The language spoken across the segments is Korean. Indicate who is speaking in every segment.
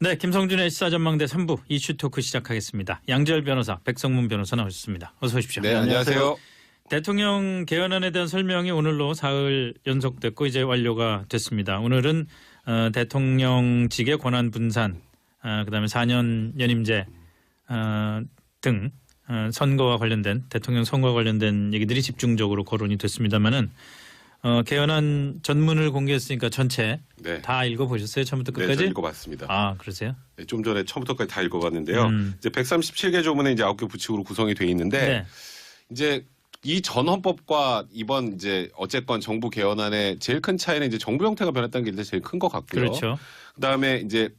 Speaker 1: 네, 김성준의 시사전망대 3부 이슈 토크 시작하겠습니다. 양지열 변호사, 백성문 변호사 나오셨습니다. 어서 오십시오.
Speaker 2: 네, 안녕하세요.
Speaker 1: 대통령 개헌안에 대한 설명이 오늘로 사흘 연속됐고 이제 완료가 됐습니다. 오늘은 대통령직의 권한 분산, 그다음에 4년 연임제 등 선거와 관련된 대통령 선거와 관련된 얘기들이 집중적으로 거론이 됐습니다만은 개헌안 전문을 공개했으니까 전체
Speaker 2: 네.
Speaker 1: 다 읽어보셨어요? 처음부터 끝까지?
Speaker 2: 네, 저 읽어봤습니다.
Speaker 1: 아, 그러세요?
Speaker 2: 네, 좀 전에 처음부터까지 다 읽어봤는데요. 이제 137개 조문에 이제 9개 부칙으로 구성이 돼 있는데
Speaker 1: 네.
Speaker 2: 이제 이 전 헌법과 이번 이제 어쨌건 정부 개헌안의 제일 큰 차이는 이제 정부 형태가 변했다는 게 일단 제일 큰 것 같고요.
Speaker 1: 그렇죠.
Speaker 2: 그다음에 이제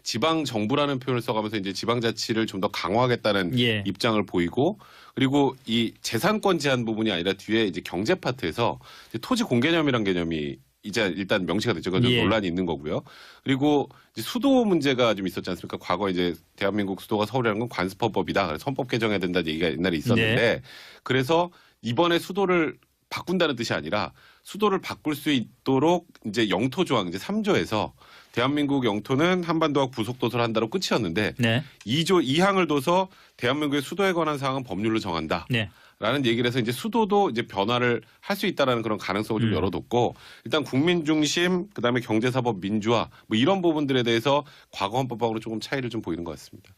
Speaker 2: 지방 정부라는 표현을 써가면서 이제 지방자치를 좀 더 강화하겠다는
Speaker 1: 예.
Speaker 2: 입장을 보이고, 그리고 이 재산권 제한 부분이 아니라 뒤에 이제 경제 파트에서 이제 토지 공개념이란 개념이 이제 일단 명시가 됐죠. 그건 좀
Speaker 1: 예.
Speaker 2: 논란이 있는 거고요. 그리고 이제 수도 문제가 좀 있었지 않습니까? 과거 이제 대한민국 수도가 서울이라는 건 관습헌법이다. 그래서 헌법 개정해야 된다는 얘기가 옛날에 있었는데,
Speaker 1: 네.
Speaker 2: 그래서 이번에 수도를 바꾼다는 뜻이 아니라 수도를 바꿀 수 있도록 이제 영토 조항 이제 3조에서 대한민국 영토는 한반도와 부속도서를 한다로 끝이었는데
Speaker 1: 네.
Speaker 2: 2조 2항을 둬서 대한민국의 수도에 관한 사항은 법률로 정한다.
Speaker 1: 네.
Speaker 2: 라는 얘기를 해서 이제 수도도 이제 변화를 할 수 있다라는 그런 가능성을 좀 열어뒀고, 일단 국민 중심, 그다음에 경제사법 민주화 뭐 이런 부분들에 대해서 과거 헌법하고는 조금 차이를 좀 보이는 것 같습니다.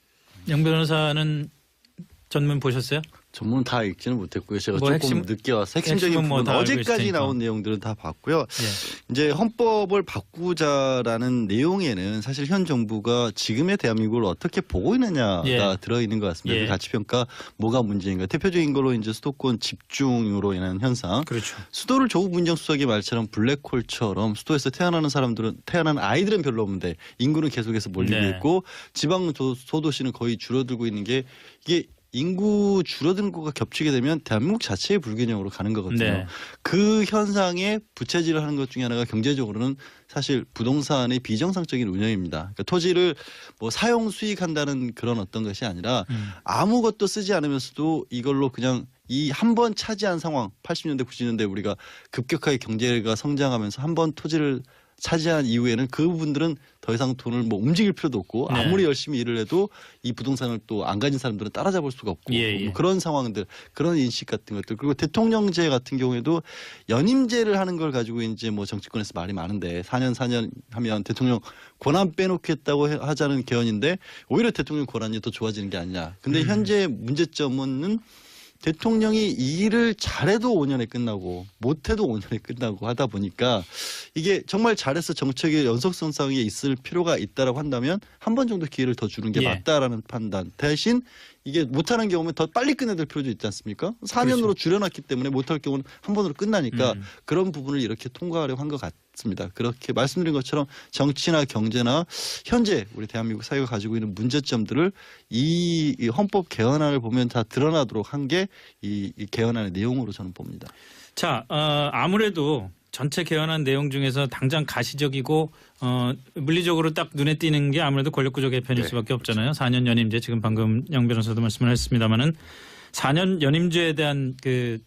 Speaker 1: 양 변호사는 전문 보셨어요?
Speaker 3: 전문 다 읽지는 못했고요. 제가
Speaker 1: 뭐
Speaker 3: 조금 늦게 와서 핵심적인
Speaker 1: 핵심은 뭐
Speaker 3: 부분
Speaker 1: 다 알고
Speaker 3: 어제까지
Speaker 1: 있으니까.
Speaker 3: 나온 내용들은 다 봤고요.
Speaker 1: 예.
Speaker 3: 이제 헌법을 바꾸자라는 내용에는 사실 현 정부가 지금의 대한민국을 어떻게 보고 있느냐가
Speaker 1: 예.
Speaker 3: 들어있는 것 같습니다.
Speaker 1: 예.
Speaker 3: 그 가치평가 뭐가 문제인가. 대표적인 걸로 이제 수도권 집중으로 인한 현상.
Speaker 1: 그렇죠.
Speaker 3: 수도를 조국 민정수석의 말처럼 블랙홀처럼 수도에서 태어나는 아이들은 별로 없는데 인구는 계속해서 몰리고
Speaker 1: 네.
Speaker 3: 있고 지방 소도시는 거의 줄어들고 있는 게 이게 인구 줄어드는 거가 겹치게 되면 대한민국 자체의 불균형으로 가는 거거든요.
Speaker 1: 네.
Speaker 3: 그 현상에 부채질을 하는 것 중에 하나가 경제적으로는 사실 부동산의 비정상적인 운영입니다. 그러니까 토지를 뭐 사용 수익한다는 그런 어떤 것이 아니라 아무것도 쓰지 않으면서도 이걸로 그냥 이 한 번 차지한 상황 80년대 90년대 우리가 급격하게 경제가 성장하면서 한 번 토지를 차지한 이후에는 그 부분들은 더 이상 돈을 뭐 움직일 필요도 없고
Speaker 1: 네.
Speaker 3: 아무리 열심히 일을 해도 이 부동산을 또 안 가진 사람들은 따라잡을 수가 없고
Speaker 1: 예, 예.
Speaker 3: 뭐 그런 상황들, 그런 인식 같은 것들, 그리고 대통령제 같은 경우에도 연임제를 하는 걸 가지고 이제 뭐 정치권에서 말이 많은데 4년 하면 대통령 권한 빼놓겠다고 하자는 개헌인데 오히려 대통령 권한이 더 좋아지는 게 아니냐. 근데 현재 문제점은 대통령이 이 일을 잘해도 5년에 끝나고 못해도 5년에 끝나고 하다 보니까 이게 정말 잘해서 정책의 연속성상에 있을 필요가 있다라고 한다면 한 번 정도 기회를 더 주는 게
Speaker 1: 예.
Speaker 3: 맞다라는 판단. 대신 이게 못하는 경우면 더 빨리 끝내야 될 필요도 있지 않습니까? 4년으로
Speaker 1: 그렇죠.
Speaker 3: 줄여놨기 때문에 못할 경우는 한 번으로 끝나니까 그런 부분을 이렇게 통과하려고 한 것 같습니다. 그렇게 말씀드린 것처럼 정치나 경제나 현재 우리 대한민국 사회가 가지고 있는 문제점들을 이 헌법 개헌안을 보면 다 드러나도록 한 게 이 개헌안의 내용으로 저는 봅니다.
Speaker 1: 자, 아무래도 전체 개헌안 내용 중에서 당장 가시적이고 물리적으로 딱 눈에 띄는 게 아무래도 권력구조 개편일
Speaker 2: 네,
Speaker 1: 수밖에 없잖아요. 4년 연임제 지금 방금 양 변호사도 말씀을 했습니다마는 4년 연임제에 대한 그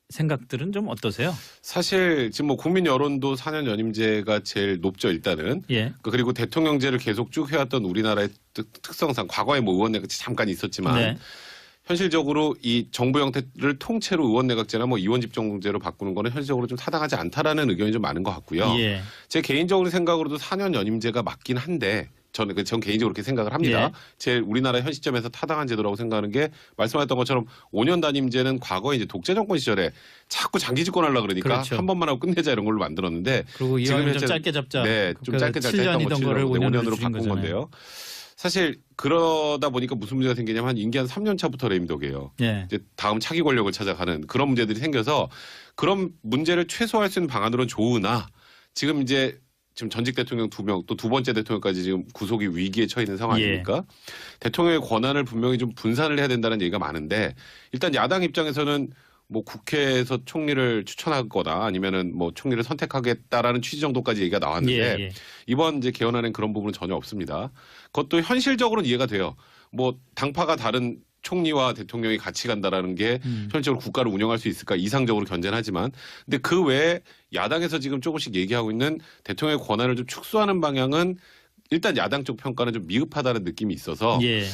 Speaker 1: 생각들은 좀 어떠세요?
Speaker 2: 사실 지금 뭐 국민 여론도 4년 연임제가 제일 높죠, 일단은.
Speaker 1: 예.
Speaker 2: 그리고 대통령제를 계속 쭉 해왔던 우리나라의 특성상 과거에 뭐 의원내각제 잠깐 있었지만
Speaker 1: 네.
Speaker 2: 현실적으로 이 정부 형태를 통째로 의원내각제나 뭐 의원집정제로 바꾸는 거는 현실적으로 좀 타당하지 않다라는 의견이 좀 많은 것 같고요.
Speaker 1: 예.
Speaker 2: 제 개인적으로 생각으로도 4년 연임제가 맞긴 한데 전 개인적으로 그렇게 생각을 합니다.
Speaker 1: 예.
Speaker 2: 제일 우리나라 현 시점에서 타당한 제도라고 생각하는 게 말씀하셨던 것처럼 5년 단임제는 과거에 이제 독재 정권 시절에 자꾸 장기 집권하려고 그러니까
Speaker 1: 그렇죠.
Speaker 2: 한 번만 하고 끝내자 이런 걸로 만들었는데
Speaker 1: 그리고 이왕이면 좀
Speaker 2: 현재-
Speaker 1: 짧게 잡자.
Speaker 2: 네, 좀 짧게 잡자 했던 거
Speaker 1: 7년이던 거를
Speaker 2: 5년으로 바꾼
Speaker 1: 거잖아요.
Speaker 2: 건데요. 사실 그러다 보니까 무슨 문제가 생기냐면 한 임기 한 3년 차부터 레임덕이에요.
Speaker 1: 예.
Speaker 2: 이제 다음 차기 권력을 찾아가는 그런 문제들이 생겨서 그런 문제를 최소화할 수 있는 방안으로는 좋으나 지금 이제 지금 전직 대통령 2명 또 두 번째 대통령까지 지금 구속이 위기에 처해 있는 상황 아닙니까? 대통령의 권한을 분명히 좀 분산을 해야 된다는 얘기가 많은데 일단 야당 입장에서는 뭐 국회에서 총리를 추천하거나 아니면은 뭐 총리를 선택하겠다라는 취지 정도까지 얘기가 나왔는데
Speaker 1: 예.
Speaker 2: 이번 이제 개헌안엔 그런 부분은 전혀 없습니다. 그것도 현실적으로는 이해가 돼요. 뭐 당파가 다른 총리와 대통령이 같이 간다라는 게 현실적으로 국가를 운영할 수 있을까 이상적으로 견제는 하지만 근데 그 외에 야당에서 지금 조금씩 얘기하고 있는 대통령의 권한을 좀 축소하는 방향은 일단 야당 쪽 평가는 좀 미흡하다는 느낌이 있어서
Speaker 1: 예.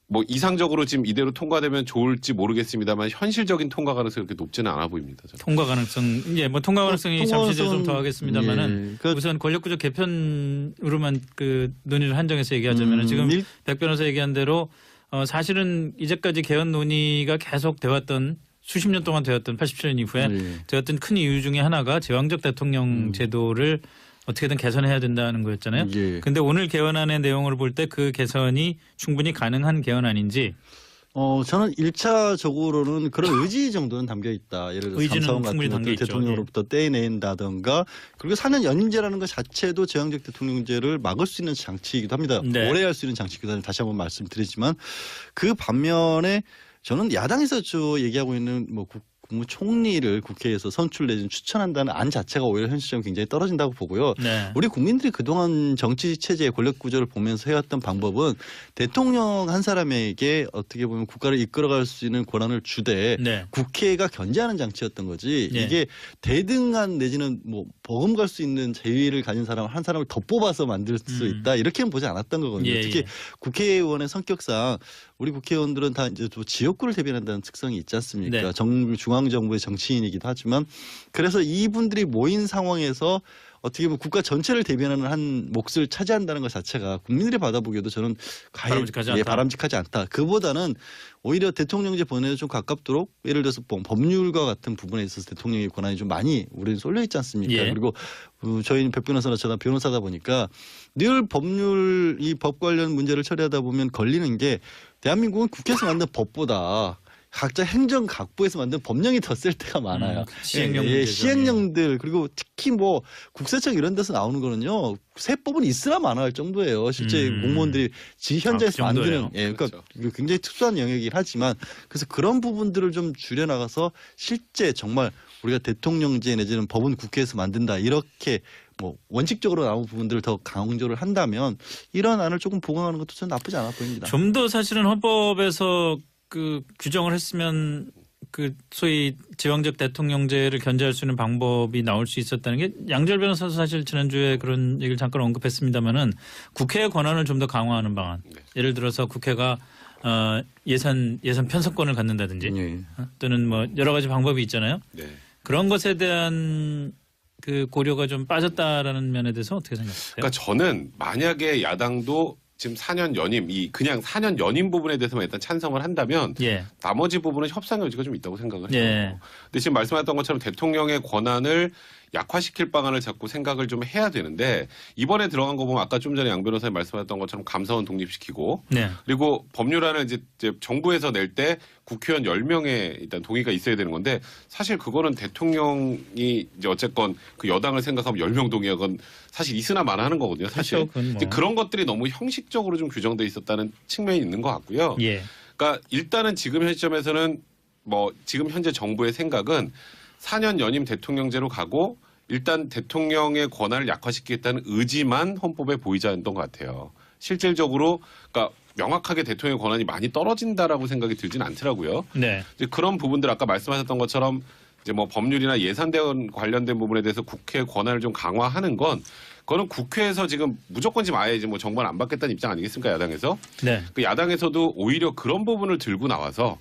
Speaker 2: 뭐 이상적으로 지금 이대로 통과되면 좋을지 모르겠습니다만 현실적인 통과 가능성이 그렇게 높지는 않아 보입니다. 저는.
Speaker 1: 통과 가능성, 예, 뭐 통과 가능성이
Speaker 3: 통과
Speaker 1: 잠시 뒤에 좀
Speaker 3: 가능성은-
Speaker 1: 더 하겠습니다만은
Speaker 3: 예, 그-
Speaker 1: 우선 권력구조 개편으로만 그 논의를 한정해서 얘기하자면은 지금 백 변호사 얘기한 대로 사실은 이제까지 개헌 논의가 계속 되었던 수십 년 동안 되었던 87년 이후에 되었던 큰 이유 중에 하나가 제왕적 대통령 제도를 어떻게든 개선해야 된다는 거였잖아요.
Speaker 3: 예.
Speaker 1: 근데 오늘 개헌안의 내용을 볼 때 그 개선이 충분히 가능한 개헌안인지
Speaker 3: 저는 1차적으로는 그런 의지 정도는 담겨 있다. 예를 들어서
Speaker 1: 의지는
Speaker 3: 감사원
Speaker 1: 충분히
Speaker 3: 같은
Speaker 1: 담겨
Speaker 3: 것들
Speaker 1: 있죠.
Speaker 3: 대통령으로부터 떼낸다든가 그리고 4년 연임제라는 것 자체도 제왕적 대통령제를 막을 수 있는 장치이기도 합니다.
Speaker 1: 네.
Speaker 3: 오래 할 수 있는 장치이기도 합니다. 다시 한번 말씀드리지만 그 반면에 저는 야당에서 얘기하고 있는 뭐 국무총리를 국회에서 선출 내지는 추천한다는 안 자체가 오히려 현실적으로 굉장히 떨어진다고 보고요.
Speaker 1: 네.
Speaker 3: 우리 국민들이 그동안 정치 체제의 권력 구조를 보면서 해왔던 방법은 대통령 한 사람에게 어떻게 보면 국가를 이끌어갈 수 있는 권한을 주되
Speaker 1: 네.
Speaker 3: 국회가 견제하는 장치였던 거지.
Speaker 1: 네.
Speaker 3: 이게 대등한 내지는 뭐 버금갈 수 있는 재위를 가진 사람 한 사람을 더 뽑아서 만들 수 있다 이렇게는 보지 않았던 거거든요.
Speaker 1: 예,
Speaker 3: 특히
Speaker 1: 예.
Speaker 3: 국회의원의 성격상 우리 국회의원들은 다 이제 또 지역구를 대변한다는 특성이 있지 않습니까?
Speaker 1: 네.
Speaker 3: 중앙정부의 정치인이기도 하지만 그래서 이분들이 모인 상황에서 어떻게 보면 국가 전체를 대변하는 한 몫을 차지한다는 것 자체가 국민들이 받아보기에도 저는
Speaker 1: 바람직하지 않다.
Speaker 3: 바람직하지 않다. 그보다는 오히려 대통령제 본회의에 좀 가깝도록 예를 들어서 법률과 같은 부분에 있어서 대통령의 권한이 좀 많이 우리는 쏠려 있지 않습니까?
Speaker 1: 예.
Speaker 3: 그리고 저희는 백 변호사나 저나 변호사다 보니까 늘 법률 이 법 관련 문제를 처리하다 보면 걸리는 게 대한민국은 국회에서 만든 법보다 각자 행정각부에서 만든 법령이 더 쓸 때가 많아요.
Speaker 1: 시행령 문제죠.
Speaker 3: 시행령들 그리고 특히 뭐 국세청 이런 데서 나오는 거는요. 세법은 있으나 마나할 정도예요. 실제 공무원들이 현장에서
Speaker 1: 그 정도예요.
Speaker 3: 만드는 그러니까
Speaker 2: 그렇죠.
Speaker 3: 굉장히 특수한 영역이긴 하지만 그래서 그런 부분들을 좀 줄여나가서 실제 정말 우리가 대통령제 내지는 법은 국회에서 만든다 이렇게 뭐 원칙적으로 나온 부분들을 더 강조를 한다면 이런 안을 조금 보강하는 것도 저는 나쁘지 않아 보입니다.
Speaker 1: 좀 더 사실은 헌법에서 그 규정을 했으면 그 소위 제왕적 대통령제를 견제할 수 있는 방법이 나올 수 있었다는 게 양절 변호사도 사실 지난주에 그런 얘기를 잠깐 언급했습니다마는 국회의 권한을 좀 더 강화하는 방안. 예를 들어서 국회가 예산 편성권을 갖는다든지
Speaker 3: 예.
Speaker 1: 또는 뭐 여러 가지 방법이 있잖아요.
Speaker 2: 네.
Speaker 1: 그런 것에 대한 그 고려가 좀 빠졌다라는 면에 대해서 어떻게 생각하세요?
Speaker 2: 그러니까 저는 만약에 야당도 지금 4년 연임 그냥 4년 연임 부분에 대해서만 일단 찬성을 한다면
Speaker 1: 예.
Speaker 2: 나머지 부분은 협상 여지가 좀 있다고 생각을 해요.
Speaker 1: 예.
Speaker 2: 근데 지금 말씀하셨던 것처럼 대통령의 권한을 약화시킬 방안을 자꾸 생각을 좀 해야 되는데 이번에 들어간 거 보면 아까 좀 전에 양 변호사님 말씀하셨던 것처럼 감사원 독립시키고
Speaker 1: 네.
Speaker 2: 그리고 법률안을 이제 정부에서 낼 때 국회의원 10명의 일단 동의가 있어야 되는 건데 사실 그거는 대통령이 이제 어쨌건 그 여당을 생각하면 10명 동의하건 사실 있으나 마나하는 거거든요. 사실
Speaker 1: 그렇죠. 그건 뭐.
Speaker 2: 이제 그런 것들이 너무 형식적으로 좀 규정돼 있었다는 측면이 있는 것 같고요.
Speaker 1: 예.
Speaker 2: 그러니까 일단은 지금 현 시점에서는 뭐 지금 현재 정부의 생각은 4년 연임 대통령제로 가고 일단 대통령의 권한을 약화시키겠다는 의지만 헌법에 보이지 않던 것 같아요. 실질적으로 그러니까 명확하게 대통령의 권한이 많이 떨어진다라고 생각이 들진 않더라고요.
Speaker 1: 네.
Speaker 2: 이제 그런 부분들 아까 말씀하셨던 것처럼 이제 뭐 법률이나 예산대원 관련된 부분에 대해서 국회 권한을 좀 강화하는 건 그거는 국회에서 지금 무조건 지금 아예 이제 뭐 정부는 안 받겠다는 입장 아니겠습니까 야당에서?
Speaker 1: 네.
Speaker 2: 그 야당에서도 오히려 그런 부분을 들고 나와서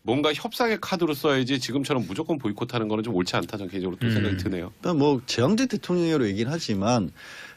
Speaker 2: 뭔가 협상의 카드로 써야지 지금처럼 무조건 보이콧하는 거는 좀 옳지 않다 저는 개인적으로 또 생각이 드네요.
Speaker 3: 일단 뭐 제왕적 대통령으로 얘기는 하지만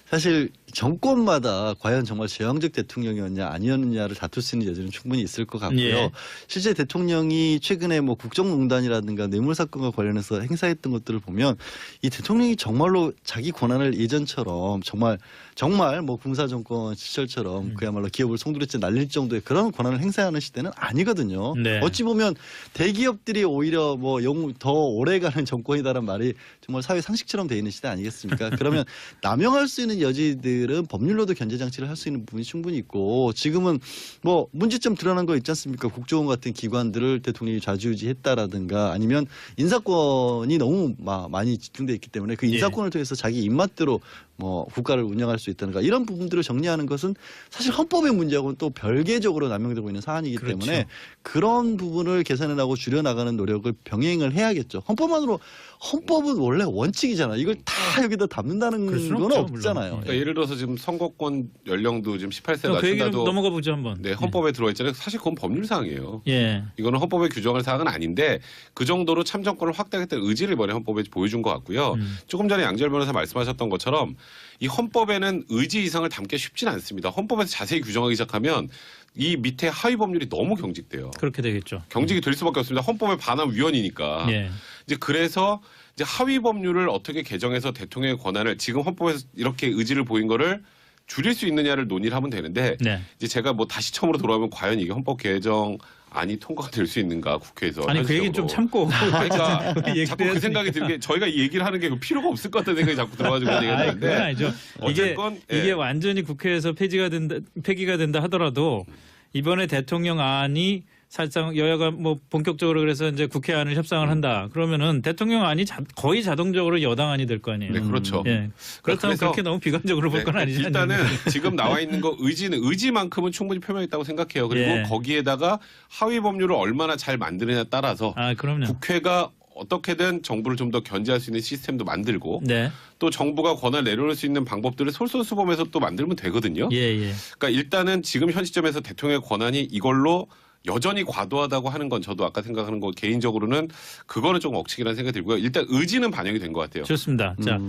Speaker 3: 사실 정권마다 과연 정말 제왕적 대통령이었냐 아니었느냐를 다툴 수 있는 여지는 충분히 있을 것 같고요.
Speaker 1: 예.
Speaker 3: 실제 대통령이 최근에 뭐 국정농단이라든가 뇌물 사건과 관련해서 행사했던 것들을 보면 이 대통령이 정말로 자기 권한을 예전처럼 정말 뭐 군사정권 시절처럼 그야말로 기업을 송두리째 날릴 정도의 그런 권한을 행사하는 시대는 아니거든요.
Speaker 1: 네.
Speaker 3: 어찌 보면 대기업들이 오히려 뭐 더 오래가는 정권이다라는 말이 정말 사회 상식처럼 돼 있는 시대 아니겠습니까? 그러면 남용할 수 있는 여지들은 법률로도 견제 장치를 할 수 있는 부분이 충분히 있고 지금은 뭐 문제점 드러난 거 있지 않습니까? 국정원 같은 기관들을 대통령이 좌지우지했다라든가 아니면 인사권이 너무 많이 집중돼 있기 때문에 그 인사권을 통해서 자기 입맛대로 뭐 국가를 운영할 수 있다는가 이런 부분들을 정리하는 것은 사실 헌법의 문제하고는 또 별개적으로 남용되고 있는 사안이기
Speaker 1: 그렇죠.
Speaker 3: 때문에 그런 부분을 개선해나가고 줄여나가는 노력을 병행을 해야겠죠. 헌법은 원래 원칙이잖아요. 이걸 다 여기다 담는다는
Speaker 1: 그럴 수는
Speaker 3: 건
Speaker 1: 없죠,
Speaker 3: 없잖아요.
Speaker 1: 물론.
Speaker 2: 그러니까 예를 들어서 지금 선거권 연령도 지금 18세
Speaker 1: 그 얘기를
Speaker 2: 낮춘다도
Speaker 1: 넘어가 보죠 한번.
Speaker 2: 네, 헌법에 들어와 있잖아요. 사실 그건 법률 사항이에요.
Speaker 1: 예.
Speaker 2: 이거는 헌법에 규정할 사항은 아닌데 그 정도로 참정권을 확대하겠다는 의지를 이번에 헌법에 보여준 것 같고요. 조금 전에 양지열 변호사 말씀하셨던 것처럼 이 헌법에는 의지 이상을 담기 쉽진 않습니다. 헌법에서 자세히 규정하기 시작하면 이 밑에 하위 법률이 너무 경직돼요.
Speaker 1: 그렇게 되겠죠.
Speaker 2: 경직이 될 수밖에 없습니다. 헌법에 반한 위헌이니까.
Speaker 1: 예.
Speaker 2: 이제 그래서 이제 하위 법률을 어떻게 개정해서 대통령의 권한을 지금 헌법에서 이렇게 의지를 보인 거를 줄일 수 있느냐를 논의를 하면 되는데
Speaker 1: 네.
Speaker 2: 이제 제가 뭐 다시 처음으로 돌아오면 과연 이게 헌법 개정안이 통과가 될 수 있는가 국회에서
Speaker 1: 아니 그 얘기 좀 참고.
Speaker 2: 그러니까
Speaker 1: 얘기를
Speaker 2: 자꾸 그
Speaker 1: 해야지.
Speaker 2: 생각이 들게 저희가 이 얘기를 하는 게 필요가 없을 것 같다는 생각이 자꾸 들어가지고 얘기가
Speaker 1: 아니, 그건
Speaker 2: 되는데
Speaker 1: 아니죠.
Speaker 2: 어쨌건
Speaker 1: 이게
Speaker 2: 예.
Speaker 1: 완전히 국회에서 폐기가 된다 하더라도 이번에 대통령 안이 사실상 여야가 뭐 본격적으로 그래서 이제 국회안을 협상을 한다. 그러면은 대통령 안이 거의 자동적으로 여당 안이 될 거 아니에요.
Speaker 2: 네, 그렇죠.
Speaker 1: 예. 그렇다면
Speaker 2: 그래서
Speaker 1: 그렇게 너무 비관적으로 볼 건
Speaker 2: 네,
Speaker 1: 아니지
Speaker 2: 일단은
Speaker 1: 않나요?
Speaker 2: 지금 나와 있는 거 의지만큼은 충분히 표명했다고 생각해요. 그리고
Speaker 1: 예.
Speaker 2: 거기에다가 하위 법률을 얼마나 잘 만드느냐에 따라서
Speaker 1: 아, 그럼요.
Speaker 2: 국회가 어떻게든 정부를 좀 더 견제할 수 있는 시스템도 만들고
Speaker 1: 네.
Speaker 2: 또 정부가 권한을 내려놓을 수 있는 방법들을 솔선수범해서 또 만들면 되거든요.
Speaker 1: 예, 예.
Speaker 2: 그러니까 일단은 지금 현 시점에서 대통령의 권한이 이걸로 여전히 과도하다고 하는 건 저도 아까 생각하는 거 개인적으로는 그거는 조금 억측이라는 생각이 들고요. 일단 의지는 반영이 된 것 같아요.
Speaker 1: 좋습니다. 자,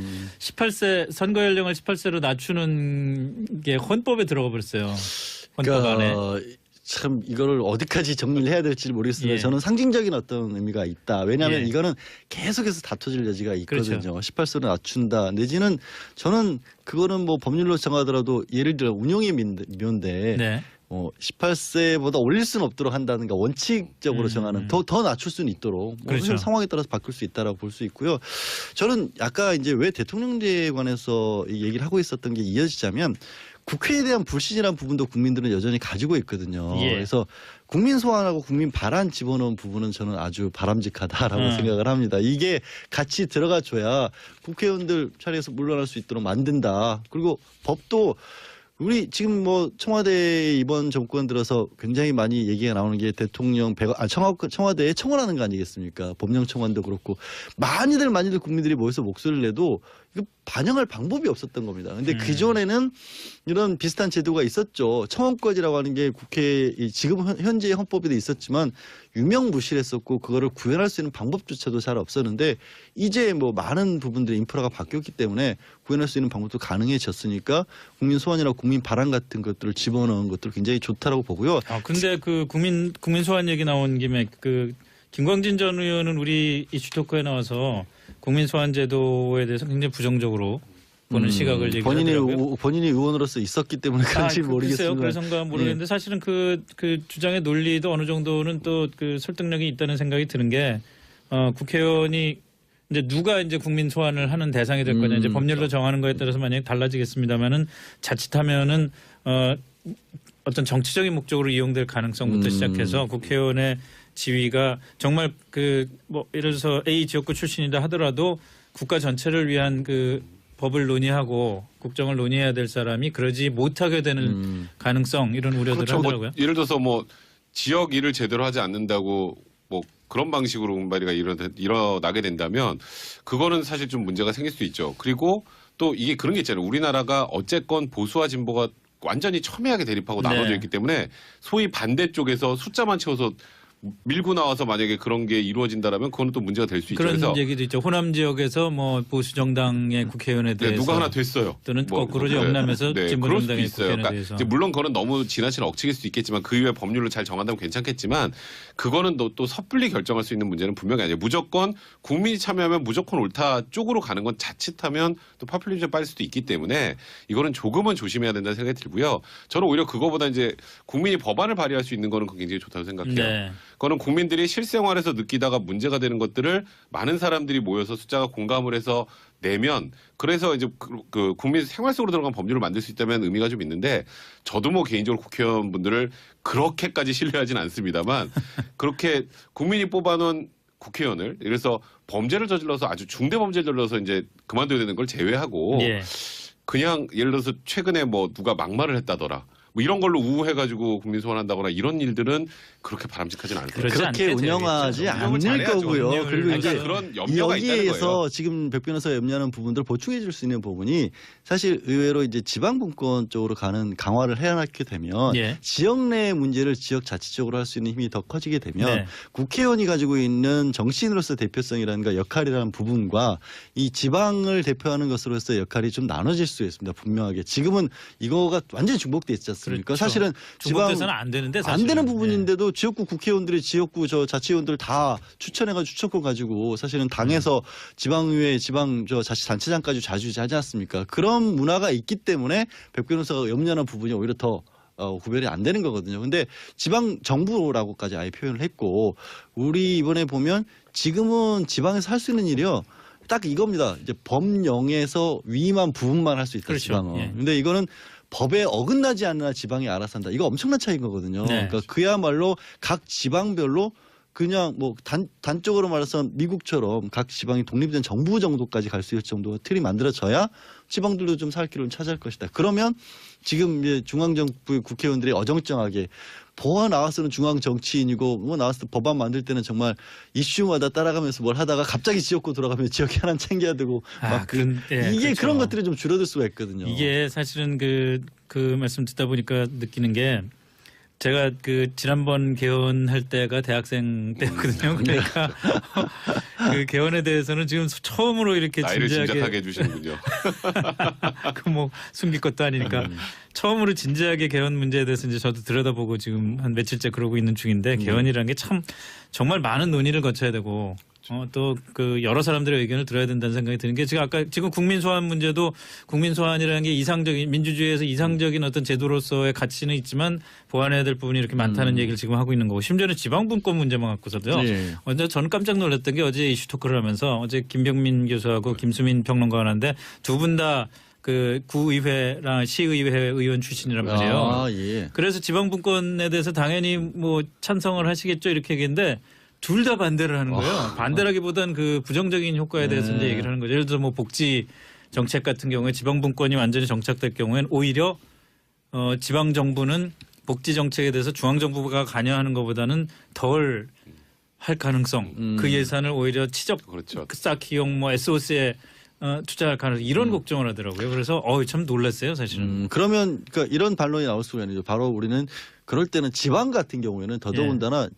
Speaker 1: 18세 선거 연령을 18세로 낮추는 게 헌법에 들어가 버렸어요. 헌법 안에.
Speaker 3: 참 이거를 어디까지 정리를 해야 될지 모르겠습니다.
Speaker 1: 예.
Speaker 3: 저는 상징적인 어떤 의미가 있다. 왜냐하면
Speaker 1: 예.
Speaker 3: 이거는 계속해서 다퉈질 여지가 있거든요.
Speaker 1: 그렇죠.
Speaker 3: 18세로 낮춘다. 내지는 저는 그거는 뭐 법률로 정하더라도 예를 들어 운용의 묘인데
Speaker 1: 네.
Speaker 3: 18세보다 올릴 수는 없도록 한다든가 원칙적으로 정하는 더 낮출 수는 있도록 뭐
Speaker 1: 그렇죠.
Speaker 3: 상황에 따라서 바꿀 수 있다라고 볼 수 있고요. 저는 아까 이제 왜 대통령제에 관해서 이 얘기를 하고 있었던 게 이어지자면 국회에 대한 불신이라는 부분도 국민들은 여전히 가지고 있거든요.
Speaker 1: 예.
Speaker 3: 그래서 국민 소환하고 국민 발안 집어넣은 부분은 저는 아주 바람직하다라고 생각을 합니다. 이게 같이 들어가줘야 국회의원들 자리에서 물러날 수 있도록 만든다. 그리고 법도 우리 지금 뭐 청와대 이번 정권 들어서 굉장히 많이 얘기가 나오는 게 대통령 청와대에 청원하는 거 아니겠습니까? 법령 청원도 그렇고 많이들 국민들이 모여서 목소리를 내도 이거 반영할 방법이 없었던 겁니다. 근데 그 전에는 이런 비슷한 제도가 있었죠. 청원권이라고 하는 게 국회 지금 현재의 헌법에도 있었지만 유명무실했었고 그거를 구현할 수 있는 방법조차도 잘 없었는데 이제 뭐 많은 부분들의 인프라가 바뀌었기 때문에 구현할 수 있는 방법도 가능해졌으니까 국민 소환이나 국민 발안 같은 것들을 집어넣은 것들 굉장히 좋다라고 보고요.
Speaker 1: 아, 근데 그 국민 소환 얘기 나온 김에 그 김광진 전 의원은 우리 이슈 토크에 나와서 국민 소환 제도에 대해서 굉장히 부정적으로 보는 시각을 얘기하더라고요.
Speaker 3: 본인이 의원으로서 있었기 때문에 그런지 모르겠지만.
Speaker 1: 그래서인가 모르겠는데 사실은 그 주장의 논리도 어느 정도는 또 그 설득력이 있다는 생각이 드는 게 국회의원이 이제 누가 이제 국민 소환을 하는 대상이 될 거냐 이제 법률로 정하는 거에 따라서 만약에 달라지겠습니다만은 자칫하면은 어떤 정치적인 목적으로 이용될 가능성부터 시작해서 국회의원의 지위가 정말 그 뭐 예를 들어서 A 지역구 출신이다 하더라도 국가 전체를 위한 그 법을 논의하고 국정을 논의해야 될 사람이 그러지 못하게 되는 가능성 이런 우려들을
Speaker 2: 그렇죠.
Speaker 1: 하더라고요.
Speaker 2: 뭐 예를 들어서 뭐 지역 일을 제대로 하지 않는다고 뭐 그런 방식으로 말이가 일어나게 된다면 그거는 사실 좀 문제가 생길 수 있죠. 그리고 또 이게 그런 게 있잖아요. 우리나라가 어쨌건 보수와 진보가 완전히 첨예하게 대립하고 나눠져 있기 때문에 소위 반대쪽에서 숫자만 채워서 밀고 나와서 만약에 그런 게 이루어진다라면 그거는 또 문제가 될 수 있죠.
Speaker 1: 그런
Speaker 2: 그래서
Speaker 1: 얘기도 있죠. 호남 지역에서 뭐 보수 정당의 국회의원에
Speaker 2: 네,
Speaker 1: 대해서
Speaker 2: 누가 하나 됐어요.
Speaker 1: 또는
Speaker 2: 뭐,
Speaker 1: 거꾸로 영남에서 진보
Speaker 2: 그럴 수도
Speaker 1: 정당의
Speaker 2: 있어요.
Speaker 1: 국회의원에
Speaker 2: 그러니까
Speaker 1: 대해서
Speaker 2: 이제 물론 그거는 너무 지나친 억측일 수도 있겠지만 그 이후에 법률을 잘 정한다면 괜찮겠지만 그거는 또 섣불리 결정할 수 있는 문제는 분명히 아니에요. 무조건 국민이 참여하면 무조건 옳다 쪽으로 가는 건 자칫하면 또 파퓰리즘에 빠질 수도 있기 때문에 이거는 조금은 조심해야 된다는 생각이 들고요. 저는 오히려 그거보다 이제 국민이 법안을 발의할 수 있는 거는 굉장히 좋다고 생각해요.
Speaker 1: 네.
Speaker 2: 그거는 국민들이 실생활에서 느끼다가 문제가 되는 것들을 많은 사람들이 모여서 숫자가 공감을 해서 내면 그래서 이제 그 국민 생활 속으로 들어간 법률을 만들 수 있다면 의미가 좀 있는데 저도 뭐 개인적으로 국회의원분들을 그렇게까지 신뢰하지는 않습니다만 그렇게 국민이 뽑아놓은 국회의원을 그래서 범죄를 저질러서 아주 중대 범죄를 저질러서 이제 그만둬야 되는 걸 제외하고
Speaker 1: 예.
Speaker 2: 그냥 예를 들어서 최근에 뭐 누가 막말을 했다더라. 뭐 이런 걸로 우호해가지고 국민 소환한다거나 이런 일들은 그렇게 바람직하지는 않을 것
Speaker 1: 그렇지
Speaker 2: 같아요.
Speaker 3: 그렇게
Speaker 1: 않게
Speaker 3: 운영하지
Speaker 1: 되겠죠.
Speaker 2: 운영을
Speaker 3: 않을
Speaker 2: 잘해야죠.
Speaker 3: 거고요.
Speaker 1: 운영을
Speaker 3: 그리고
Speaker 2: 그러니까
Speaker 3: 이제
Speaker 2: 그런 염려가 있다는 거예요.
Speaker 3: 여기에서 지금 백 변호사가 염려하는 부분들을 보충해 줄 수 있는 부분이 사실 의외로 이제 지방분권 쪽으로 가는 강화를 해나가게 되면
Speaker 1: 예.
Speaker 3: 지역 내 문제를 지역 자치적으로 할 수 있는 힘이 더 커지게 되면
Speaker 1: 네.
Speaker 3: 국회의원이 가지고 있는 정치인으로서 대표성이라든가 역할이라는 부분과 이 지방을 대표하는 것으로서 역할이 좀 나눠질 수 있습니다. 분명하게 지금은 이거가 완전히 중복돼 있지 않습니까?
Speaker 1: 그렇죠.
Speaker 3: 사실은 지방
Speaker 1: 중국에서는 안 되는데
Speaker 3: 안
Speaker 1: 사실은.
Speaker 3: 되는
Speaker 1: 예.
Speaker 3: 부분인데도 지역구 국회의원들이 지역구 저 자치의원들 다 추천해가지고 추천권 가지고 사실은 당에서 지방의회, 지방 저 자치단체장까지 좌지우지하지 않습니까? 그런 문화가 있기 때문에 백 변호사가 염려하는 부분이 오히려 더 구별이 안 되는 거거든요. 근데 지방 정부라고까지 아예 표현을 했고 우리 이번에 보면 지금은 지방에서 할 수 있는 일이요. 딱 이겁니다. 이제 법령에서 위임한 부분만 할 수 있다.
Speaker 1: 그렇죠.
Speaker 3: 지방은.
Speaker 1: 예.
Speaker 3: 근데 이거는 법에 어긋나지 않으나 지방이 알아서 한다. 이거 엄청난 차이인 거거든요.
Speaker 1: 네.
Speaker 3: 그러니까 그야말로 각 지방별로 그냥 뭐 단적으로 말해서 미국처럼 각 지방이 독립된 정부 정도까지 갈 수 있을 정도 틀이 만들어져야 지방들도 좀 살 길을 찾을 것이다. 그러면 지금 이제 중앙정부의 국회의원들이 어정쩡하게 보아 나와서는 중앙 정치인이고 뭐 나와서 법안 만들 때는 정말 이슈마다 따라가면서 뭘 하다가 갑자기 지역구 돌아가면 지역에 하나 챙겨야 되고 막
Speaker 1: 예,
Speaker 3: 이게
Speaker 1: 그렇죠.
Speaker 3: 그런 것들이 좀 줄어들 수가 있거든요.
Speaker 1: 이게 사실은 그 말씀 듣다 보니까 느끼는 게 제가 그 지난번 개헌할 때가 대학생 때였거든요. 그러니까 그 개헌에 대해서는 지금 처음으로 이렇게
Speaker 2: 나이를
Speaker 1: 진지하게
Speaker 2: 짐작하게 해주시는군요.
Speaker 1: 그 뭐 숨길 것도 아니니까 처음으로 진지하게 개헌 문제에 대해서 이제 저도 들여다보고 지금 한 며칠째 그러고 있는 중인데 개헌이라는 게 참 정말 많은 논의를 거쳐야 되고 또 그 여러 사람들의 의견을 들어야 된다는 생각이 드는 게 지금 국민 소환 문제도 국민 소환이라는 게 이상적인 민주주의에서 이상적인 어떤 제도로서의 가치는 있지만 보완해야 될 부분이 이렇게 많다는 얘기를 지금 하고 있는 거고 심지어는 지방분권 문제만 갖고서도요.
Speaker 3: 네.
Speaker 1: 먼저 저는 깜짝 놀랐던 게 어제 이슈 토크를 하면서 어제 김병민 교수하고 김수민 평론가가 하는데 두 분 다 그 구의회랑 시의회 의원 출신이란 말이에요.
Speaker 3: 아, 예.
Speaker 1: 그래서 지방분권에 대해서 당연히 뭐 찬성을 하시겠죠 이렇게 얘기했는데 둘 다 반대를 하는 거예요. 반대라기보단 그 부정적인 효과에 대해서 이제 얘기를 하는 거죠. 예를 들어 뭐 복지 정책 같은 경우에 지방분권이 완전히 정착될 경우에는 오히려 지방 정부는 복지 정책에 대해서 중앙 정부가 관여하는 것보다는 덜 할 가능성, 그 예산을 오히려
Speaker 2: 그렇죠.
Speaker 1: 쌓기용 뭐 SOS에 투자할 가능성 이런 걱정을 하더라고요. 그래서 참 놀랐어요, 사실은.
Speaker 3: 그러면 그러니까 이런 반론이 나올 수가 있는 죠 바로 우리는 그럴 때는 지방 같은 경우에는 더더군다나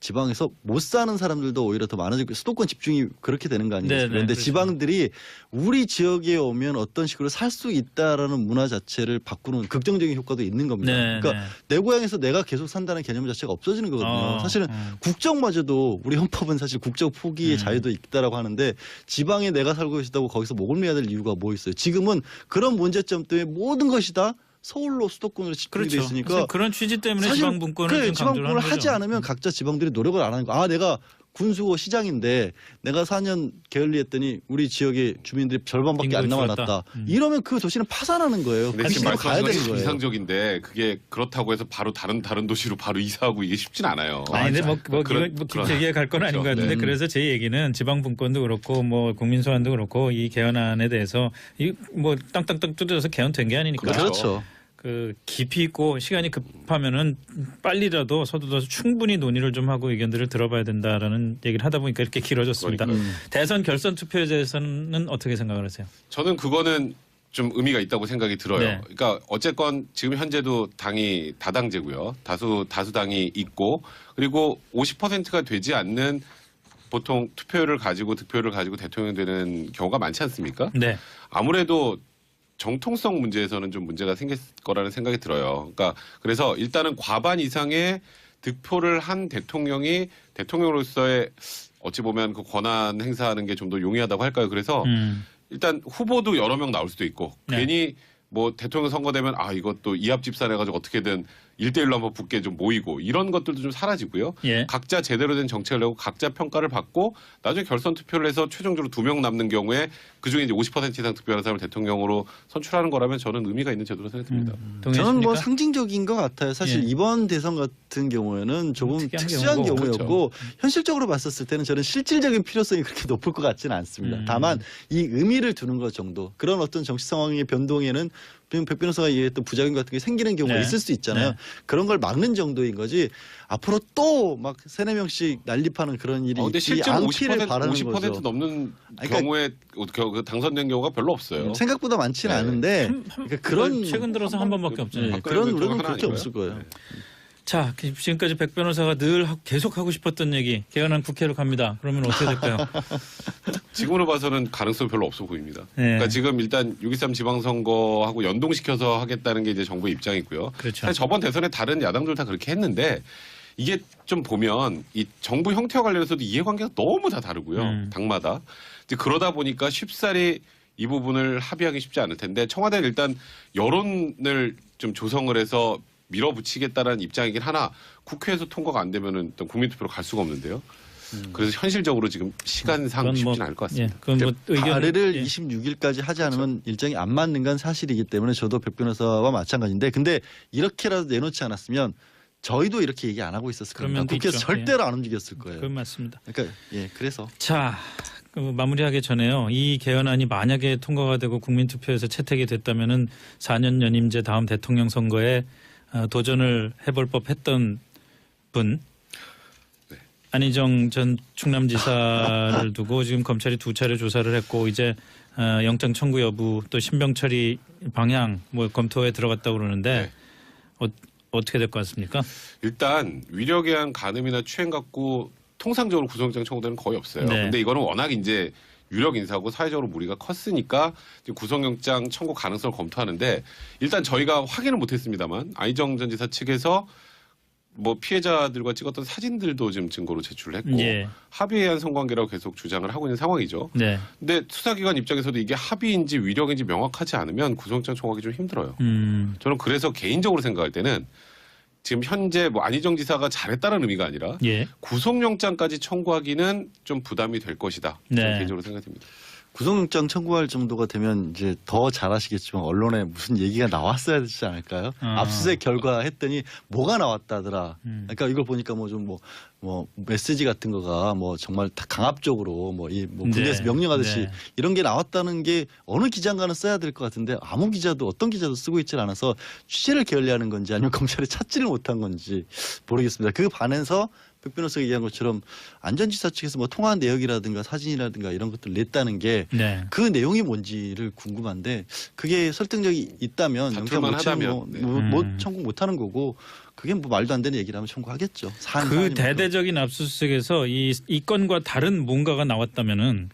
Speaker 3: 지방에서 못 사는 사람들도 오히려 더 많아지고 수도권 집중이 그렇게 되는 거 아니겠습니까?
Speaker 1: 네네,
Speaker 3: 그런데
Speaker 1: 그렇죠.
Speaker 3: 지방들이 우리 지역에 오면 어떤 식으로 살 수 있다라는 문화 자체를 바꾸는 긍정적인 효과도 있는 겁니다.
Speaker 1: 네,
Speaker 3: 그러니까
Speaker 1: 네.
Speaker 3: 내 고향에서 내가 계속 산다는 개념 자체가 없어지는 거거든요. 사실은 국적마저도 우리 헌법은 사실 국적 포기의 자유도 있다라고 하는데 지방에 내가 살고 있다고 거기서 목을 매야 될 이유가 뭐 있어요? 지금은 그런 문제점 때문에 모든 것이 다 서울로 수도권으로 집중이 돼
Speaker 1: 그렇죠.
Speaker 3: 있으니까
Speaker 1: 그런 취지 때문에
Speaker 3: 사실
Speaker 1: 지방분권을
Speaker 3: 그래,
Speaker 1: 좀 강조를
Speaker 3: 지방분권을
Speaker 1: 하는
Speaker 3: 하지
Speaker 1: 거죠.
Speaker 3: 않으면 각자 지방들이 노력을 안 하는 거. 아 내가 군수고 시장인데 내가 4년 게을리했더니 우리 지역의 주민들이 절반밖에 안
Speaker 1: 인구가
Speaker 3: 남아났다.
Speaker 1: 줄었다.
Speaker 3: 이러면 그 도시는 파산하는 거예요.
Speaker 2: 근데
Speaker 3: 그
Speaker 2: 지금
Speaker 3: 시대로 가야
Speaker 2: 말씀하신
Speaker 3: 되는
Speaker 2: 것이
Speaker 3: 거예요.
Speaker 2: 이상적인데 그게 그렇다고 해서 바로 다른 도시로 바로 이사하고 이게 쉽진 않아요.
Speaker 1: 아니 근데 뭐
Speaker 2: 그런-
Speaker 1: 이건
Speaker 2: 그런-
Speaker 1: 길게 갈 건 아닌 것
Speaker 2: 그렇죠.
Speaker 1: 같은데
Speaker 2: 네.
Speaker 1: 그래서 제 얘기는 지방분권도 그렇고 뭐 국민소환도 그렇고 이 개헌안에 대해서 이 뭐 땅땅땅 뜯어서 개헌된 게 아니니까
Speaker 3: 그렇죠.
Speaker 1: 그 깊이 있고 시간이 급하면은 빨리라도 서둘러서 충분히 논의를 좀 하고 의견들을 들어봐야 된다라는 얘기를 하다 보니까 이렇게 길어졌습니다. 대선 결선 투표에 대해서는 어떻게 생각을 하세요?
Speaker 2: 저는 그거는 좀 의미가 있다고 생각이 들어요.
Speaker 1: 네.
Speaker 2: 그러니까 어쨌건 지금 현재도 당이 다당제고요. 다수당이 있고 그리고 50%가 되지 않는 보통 투표율을 가지고 득표율을 가지고 대통령이 되는 경우가 많지 않습니까?
Speaker 1: 네.
Speaker 2: 아무래도 정통성 문제에서는 좀 문제가 생길 거라는 생각이 들어요. 그러니까 그래서 일단은 과반 이상의 득표를 한 대통령이 대통령으로서의 어찌 보면 그 권한 행사하는 게 좀 더 용이하다고 할까요? 그래서 일단 후보도 여러 명 나올 수도 있고
Speaker 1: 네.
Speaker 2: 괜히 뭐 대통령 선거되면 이것도 이합집산 해가지고 어떻게든 1대1로 한번 붙게 좀 모이고 이런 것들도 좀 사라지고요.
Speaker 1: 예.
Speaker 2: 각자 제대로 된 정책을 내고 각자 평가를 받고 나중에 결선 투표를 해서 최종적으로 2명 남는 경우에 그중에 이제 50% 이상 득표하는 사람을 대통령으로 선출하는 거라면 저는 의미가 있는 제도로 생각됩니다.
Speaker 3: 저는
Speaker 1: 동의하십니까?
Speaker 3: 뭐 상징적인 것 같아요. 사실
Speaker 1: 예.
Speaker 3: 이번 대선 같은 경우에는 조금
Speaker 1: 특이한
Speaker 3: 특수한
Speaker 1: 경우고,
Speaker 3: 경우였고 현실적으로 봤었을 때는 저는 실질적인 필요성이 그렇게 높을 것 같지는 않습니다. 다만 이 의미를 두는 것 정도 그런 어떤 정치 상황의 변동에는 백 변호사가 얘기했던 부작용 같은 게 생기는 경우가
Speaker 1: 네.
Speaker 3: 있을 수 있잖아요.
Speaker 1: 네.
Speaker 3: 그런 걸 막는 정도인 거지 앞으로 또 막 3-4명씩 난립하는 그런 일이
Speaker 2: 근데
Speaker 3: 있지
Speaker 2: 실제로
Speaker 3: 않기를
Speaker 2: 50%
Speaker 3: 바라는
Speaker 2: 50%
Speaker 3: 거죠.
Speaker 2: 넘는
Speaker 3: 그러니까
Speaker 2: 경우에 당선된 경우가 별로 없어요.
Speaker 3: 생각보다 많지는
Speaker 2: 네.
Speaker 3: 않은데 그러니까 그런
Speaker 1: 최근 들어서 한 번밖에 없잖아요.
Speaker 3: 네, 그런
Speaker 2: 박근혜
Speaker 3: 노력은
Speaker 2: 하나
Speaker 3: 그렇게
Speaker 2: 아닌가요?
Speaker 3: 없을 거예요.
Speaker 2: 네.
Speaker 1: 자, 지금까지 백 변호사가 늘 계속 하고 싶었던 얘기, 개헌안 국회로 갑니다. 그러면 어떻게 될까요?
Speaker 2: 지금으로 봐서는 가능성이 별로 없어 보입니다.
Speaker 1: 네.
Speaker 2: 그러니까 지금 일단 6.23 지방선거하고 연동시켜서 하겠다는 게 이제 정부의 입장이고요.
Speaker 1: 그렇죠.
Speaker 2: 사실 저번 대선에 다른 야당들 다 그렇게 했는데 이게 좀 보면 이 정부 형태와 관련해서도 이해관계가 너무 다 다르고요. 당마다. 이제 그러다 보니까 쉽사리 이 부분을 합의하기 쉽지 않을 텐데 청와대는 일단 여론을 좀 조성을 해서 밀어붙이겠다라는 입장이긴 하나 국회에서 통과가 안 되면은 또 국민투표로 갈 수가 없는데요. 그래서 현실적으로 지금 시간상
Speaker 1: 그건
Speaker 2: 쉽지는 않을 것 같습니다.
Speaker 1: 예, 그건 뭐 의견
Speaker 3: 발의를
Speaker 1: 예.
Speaker 3: 26일까지 하지 않으면 일정이 안 맞는 건 사실이기 때문에 저도 백 변호사와 마찬가지인데 근데 이렇게라도 내놓지 않았으면 저희도 이렇게 얘기 안 하고 있었을 겁니다.
Speaker 1: 그러면도
Speaker 3: 국회에서
Speaker 1: 있죠.
Speaker 3: 절대로 안 움직였을 거예요.
Speaker 1: 그건 맞습니다.
Speaker 3: 그러니까 예, 그래서
Speaker 1: 자, 마무리하기 전에요. 이 개헌안이 만약에 통과가 되고 국민투표에서 채택이 됐다면은 4년 연임제 다음 대통령 선거에 도전을 해볼 법했던 분 안희정 전 충남지사를 두고 지금 검찰이 2차례 조사를 했고 이제 영장 청구 여부 또 신병 처리 방향 뭐 검토에 들어갔다고 그러는데 어떻게 될 것 같습니까?
Speaker 2: 일단 위력에 의한 간음이나 추행 갖고 통상적으로 구속영장 청구되는 거의 없어요.
Speaker 1: 네.
Speaker 2: 근데 이거는 워낙 이제 유력 인사고 사회적으로 무리가 컸으니까 지금 구속영장 청구 가능성을 검토하는데 일단 저희가 확인을 못했습니다만 안희정 전 지사 측에서 뭐 피해자들과 찍었던 사진들도 지금 증거로 제출했고
Speaker 1: 예.
Speaker 2: 합의에 의한 성관계라고 계속 주장을 하고 있는 상황이죠.
Speaker 1: 네.
Speaker 2: 근데 수사기관 입장에서도 이게 합의인지 위력인지 명확하지 않으면 구속영장 청구하기 좀 힘들어요. 저는 그래서 개인적으로 생각할 때는 지금 현재 뭐 안희정 지사가 잘했다는 의미가 아니라
Speaker 1: 예.
Speaker 2: 구속영장까지 청구하기는 좀 부담이 될 것이다.
Speaker 1: 네.
Speaker 2: 저는 개인적으로 생각됩니다.
Speaker 3: 구속영장 청구할 정도가 되면 이제 더 잘 아시겠지만 언론에 무슨 얘기가 나왔어야 되지 않을까요? 압수수색 결과 했더니 뭐가 나왔다더라. 그러니까 이걸 보니까 뭐 좀 뭐 메시지 같은 거가 뭐 정말 다 강압적으로 뭐 군대에서
Speaker 1: 네.
Speaker 3: 명령하듯이
Speaker 1: 네.
Speaker 3: 이런 게 나왔다는 게 어느 기자인가는 써야 될 것 같은데 아무 기자도 어떤 기자도 쓰고 있질 않아서 취재를 게을리하는 건지 아니면 검찰이 찾지를 못한 건지 모르겠습니다. 그 반에서 백 변호사가 얘기한 것처럼 안전지사 측에서 뭐 통화 내역이라든가 사진이라든가 이런 것들 냈다는 게
Speaker 1: 네.
Speaker 3: 그 내용이 뭔지를 궁금한데 그게 설득력이 있다면 영장
Speaker 2: 다툴만
Speaker 3: 못 청구,
Speaker 2: 하다면, 네.
Speaker 3: 못 청구 못하는 거고 그게 뭐 말도 안 되는 얘기라면 청구하겠죠.
Speaker 1: 그 대대적인 압수수색에서 이 건과 다른 뭔가가 나왔다면은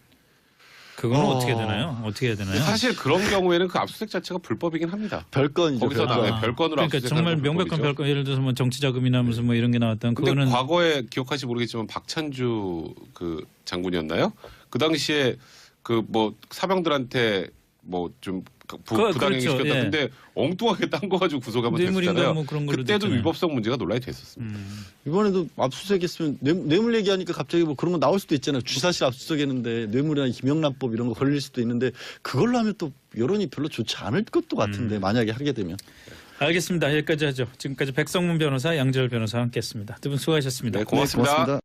Speaker 1: 그건 어떻게 되나요? 어떻게 해야 되나요?
Speaker 2: 사실 그런 경우에는 그 압수수색 자체가 불법이긴 합니다.
Speaker 3: 별건이죠.
Speaker 2: 거기서
Speaker 3: 별건.
Speaker 2: 나와요. 별건으로
Speaker 1: 그러니까
Speaker 2: 압수수색하는
Speaker 1: 정말
Speaker 2: 건
Speaker 1: 명백한
Speaker 2: 불법이죠.
Speaker 1: 별건 예를 들어서 뭐 정치자금이나 무슨 뭐 이런 게 나왔다면
Speaker 2: 근데
Speaker 1: 그거는
Speaker 2: 과거에 기억하실지 모르겠지만 박찬주 그 장군이었나요? 그 당시에 그 뭐 사병들한테 뭐 좀 부당행위
Speaker 1: 그렇죠.
Speaker 2: 시켰다.
Speaker 1: 예.
Speaker 2: 근데 엉뚱하게 딴 거 가지고 구속 한번
Speaker 1: 뇌물인가
Speaker 2: 됐었잖아요.
Speaker 1: 뭐 그런 걸로
Speaker 2: 그때도
Speaker 1: 됐잖아요.
Speaker 2: 위법성 문제가 논란이 됐었습니다.
Speaker 3: 이번에도 압수수색했으면 뇌물 얘기하니까 갑자기 뭐 그런 거 나올 수도 있잖아요. 주사실 압수수색했는데 뇌물이나 김영란법 이런 거 걸릴 수도 있는데 그걸로 하면 또 여론이 별로 좋지 않을 것도 같은데 만약에 하게 되면.
Speaker 1: 알겠습니다. 여기까지 하죠. 지금까지 백성문 변호사, 양재열 변호사와 함께했습니다. 두 분 수고하셨습니다.
Speaker 2: 네, 고맙습니다.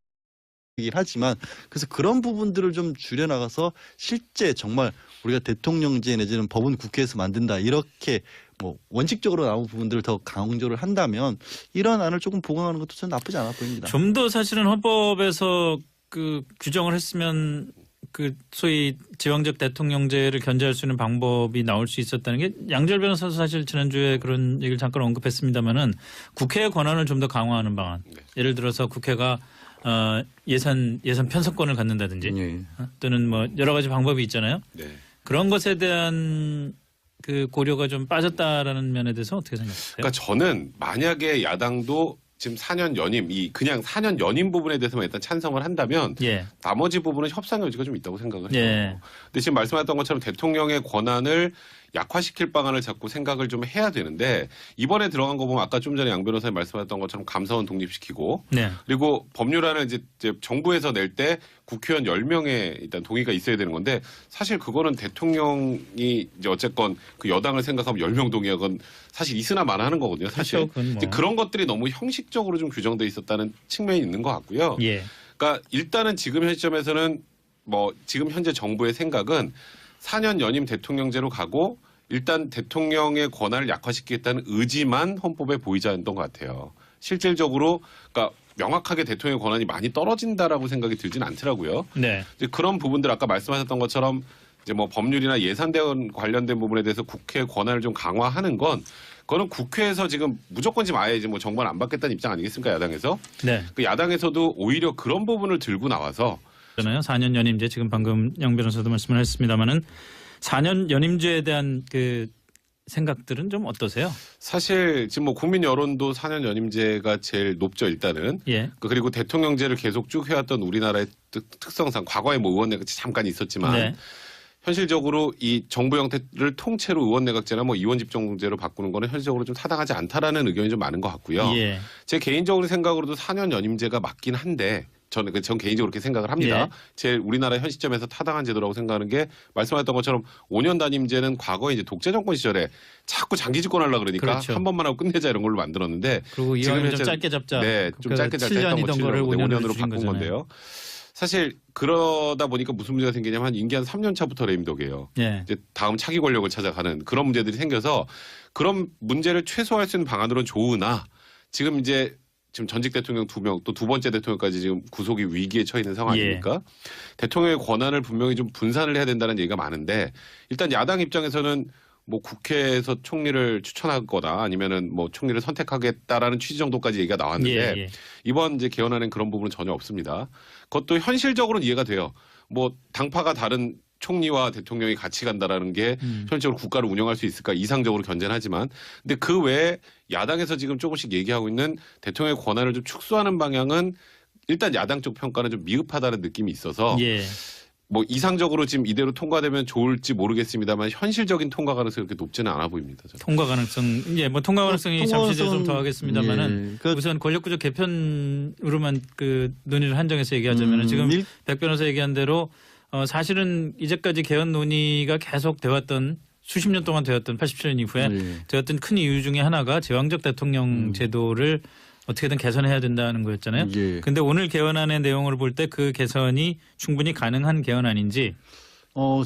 Speaker 3: 얘기를 하지만 그래서 그런 부분들을 좀 줄여나가서 실제 정말 우리가 대통령제 내지는 법은 국회에서 만든다 이렇게 뭐 원칙적으로 나온 부분들을 더 강조를 한다면 이런 안을 조금 보강하는 것도 저는 나쁘지 않아 보입니다.
Speaker 1: 좀 더 사실은 헌법에서 그 규정을 했으면 그 소위 지왕적 대통령제를 견제할 수 있는 방법이 나올 수 있었다는 게 양재열 변호사도 사실 지난주에 그런 얘기를 잠깐 언급했습니다마는 국회의 권한을 좀 더 강화하는 방안. 예를 들어서 국회가 예산 편성권을 갖는다든지
Speaker 3: 예.
Speaker 1: 또는 뭐 여러 가지 방법이 있잖아요.
Speaker 2: 네.
Speaker 1: 그런 것에 대한 그 고려가 좀 빠졌다라는 면에 대해서 어떻게 생각하세요?
Speaker 2: 그러니까 저는 만약에 야당도 지금 4년 연임 이 그냥 4년 연임 부분에 대해서만 일단 찬성을 한다면
Speaker 1: 예.
Speaker 2: 나머지 부분은 협상 여지가 좀 있다고 생각을 해요.
Speaker 1: 예.
Speaker 2: 근데 지금 말씀하셨던 것처럼 대통령의 권한을 약화시킬 방안을 자꾸 생각을 좀 해야 되는데 이번에 들어간 거 보면 아까 좀 전에 양 변호사님 말씀하셨던 것처럼 감사원 독립시키고
Speaker 1: 네.
Speaker 2: 그리고 법률안을 이제 정부에서 낼 때 국회의원 10명의 일단 동의가 있어야 되는 건데 사실 그거는 대통령이 이제 어쨌건 그 여당을 생각하면 10명 동의하건 사실 있으나 마나하는 거거든요. 사실
Speaker 1: 그렇죠, 그건 뭐.
Speaker 2: 이제 그런 것들이 너무 형식적으로 좀 규정돼 있었다는 측면이 있는 것 같고요.
Speaker 1: 예.
Speaker 2: 그러니까 일단은 지금 현 시점에서는 뭐 지금 현재 정부의 생각은 4년 연임 대통령제로 가고 일단 대통령의 권한을 약화시키겠다는 의지만 헌법에 보이지 않던 것 같아요. 실질적으로 그러니까 명확하게 대통령의 권한이 많이 떨어진다라고 생각이 들진 않더라고요.
Speaker 1: 네.
Speaker 2: 이제 그런 부분들 아까 말씀하셨던 것처럼 이제 뭐 법률이나 예산대원 관련된 부분에 대해서 국회의 권한을 좀 강화하는 건 그거는 국회에서 지금 무조건 지금 아예 이제 뭐 정부는 안 받겠다는 입장 아니겠습니까 야당에서?
Speaker 1: 네.
Speaker 2: 그 야당에서도 오히려 그런 부분을 들고 나와서
Speaker 1: 잖아요. 4년 연임제 지금 방금 양 변호사도 말씀을 했습니다마는 4년 연임제에 대한 그 생각들은 좀 어떠세요?
Speaker 2: 사실 지금 뭐 국민 여론도 4년 연임제가 제일 높죠 일단은.
Speaker 1: 예.
Speaker 2: 그리고 대통령제를 계속 쭉 해왔던 우리나라의 특성상 과거에 뭐 의원내각제 잠깐 있었지만
Speaker 1: 네.
Speaker 2: 현실적으로 이 정부 형태를 통째로 의원내각제나 뭐 이원집정제로 바꾸는 거는 현실적으로 좀 타당하지 않다라는 의견이 좀 많은 것 같고요.
Speaker 1: 예.
Speaker 2: 제 개인적으로 생각으로도 4년 연임제가 맞긴 한데 전 개인적으로 그렇게 생각을 합니다.
Speaker 1: 예.
Speaker 2: 제일 우리나라 현 시점에서 타당한 제도라고 생각하는 게 말씀하셨던 것처럼 5년 단임제는 과거에 이제 독재 정권 시절에 자꾸 장기 집권하려고 그러니까
Speaker 1: 그렇죠.
Speaker 2: 한 번만 하고 끝내자 이런 걸로 만들었는데
Speaker 1: 그리고 이왕이면 좀 짧게 잡자.
Speaker 2: 네, 좀 짧게 잡자 했던
Speaker 1: 7년이던 거를
Speaker 2: 5년으로
Speaker 1: 5년으로
Speaker 2: 바꾼 건데요. 사실 그러다 보니까 무슨 문제가 생기냐면 임기 한 3년 차부터 레임덕이에요.
Speaker 1: 예.
Speaker 2: 이제 다음 차기 권력을 찾아가는 그런 문제들이 생겨서 그런 문제를 최소화할 수 있는 방안으로는 좋으나 지금 전직 대통령 2명 또 두 번째 대통령까지 지금 구속이 위기에 처해 있는 상황 아닙니까? 대통령의 권한을 분명히 좀 분산을 해야 된다는 얘기가 많은데 일단 야당 입장에서는 뭐 국회에서 총리를 추천할 거다 아니면은 뭐 총리를 선택하겠다라는 취지 정도까지 얘기가 나왔는데
Speaker 1: 예.
Speaker 2: 이번 이제 개헌안엔 그런 부분은 전혀 없습니다. 그것도 현실적으로는 이해가 돼요. 뭐 당파가 다른 총리와 대통령이 같이 간다라는 게 현실적으로 국가를 운영할 수 있을까 이상적으로 견제는 하지만 근데 그 외에 야당에서 지금 조금씩 얘기하고 있는 대통령의 권한을 좀 축소하는 방향은 일단 야당 쪽 평가는 좀 미흡하다는 느낌이 있어서
Speaker 1: 예.
Speaker 2: 뭐 이상적으로 지금 이대로 통과되면 좋을지 모르겠습니다만 현실적인 통과 가능성이 그렇게 높지는 않아 보입니다. 저는.
Speaker 1: 통과 가능성, 예, 뭐 통과 가능성이 잠시 뒤에 좀 더 하겠습니다만은
Speaker 3: 예. 그
Speaker 1: 우선 권력구조 개편으로만 그 논의를 한정해서 얘기하자면 지금 백 변호사 얘기한 대로 사실은 이제까지 개헌 논의가 계속 되었던 수십 년 동안 되었던 87년 이후에 되었던 큰 이유 중에 하나가 제왕적 대통령 제도를 어떻게든 개선해야 된다는 거였잖아요.
Speaker 3: 예.
Speaker 1: 근데 오늘 개헌안의 내용을 볼 때 그 개선이 충분히 가능한 개헌안인지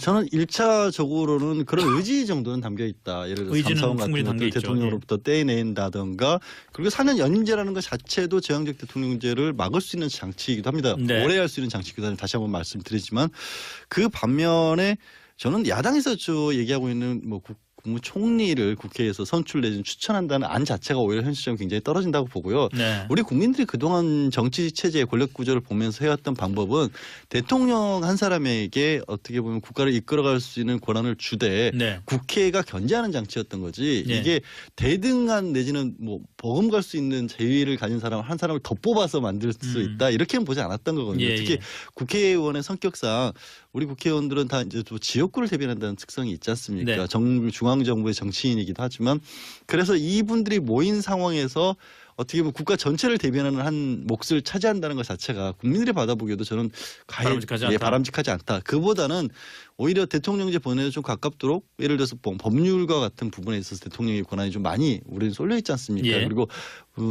Speaker 3: 저는 1차적으로는 그런 의지 정도는 담겨 있다. 예를 들어서
Speaker 1: 의지는
Speaker 3: 감사원
Speaker 1: 충분히
Speaker 3: 같은
Speaker 1: 담겨
Speaker 3: 것들
Speaker 1: 있죠.
Speaker 3: 대통령으로부터 떼낸다든가 그리고 4년 연임제라는 것 자체도 제왕적 대통령제를 막을 수 있는 장치이기도 합니다.
Speaker 1: 네.
Speaker 3: 오래 할 수 있는 장치이기도 합니다. 다시 한번 말씀드리지만 그 반면에 저는 야당에서 얘기하고 있는 뭐 국무총리를 국회에서 선출 내지는 추천한다는 안 자체가 오히려 현실적으로 굉장히 떨어진다고 보고요.
Speaker 1: 네.
Speaker 3: 우리 국민들이 그동안 정치 체제의 권력 구조를 보면서 해왔던 방법은 대통령 한 사람에게 어떻게 보면 국가를 이끌어갈 수 있는 권한을 주되
Speaker 1: 네.
Speaker 3: 국회가 견제하는 장치였던 거지.
Speaker 1: 예.
Speaker 3: 이게 대등한 내지는 뭐 버금갈 수 있는 재위를 가진 사람 한 사람을 더 뽑아서 만들 수 있다 이렇게는 보지 않았던 거거든요.
Speaker 1: 예,
Speaker 3: 특히
Speaker 1: 예.
Speaker 3: 국회의원의 성격상 우리 국회의원들은 다 이제 또 지역구를 대변한다는 특성이 있지 않습니까?
Speaker 1: 네.
Speaker 3: 중앙정부의 정치인이기도 하지만 그래서 이분들이 모인 상황에서 어떻게 보면 국가 전체를 대변하는 한 몫을 차지한다는 것 자체가 국민들이 받아보기에도 저는
Speaker 1: 바람직하지 않다.
Speaker 3: 바람직하지 않다. 그보다는 오히려 대통령제 본회의에 좀 가깝도록 예를 들어서 법률과 같은 부분에 있어서 대통령의 권한이 좀 많이 우리는 쏠려 있지 않습니까?
Speaker 1: 예.
Speaker 3: 그리고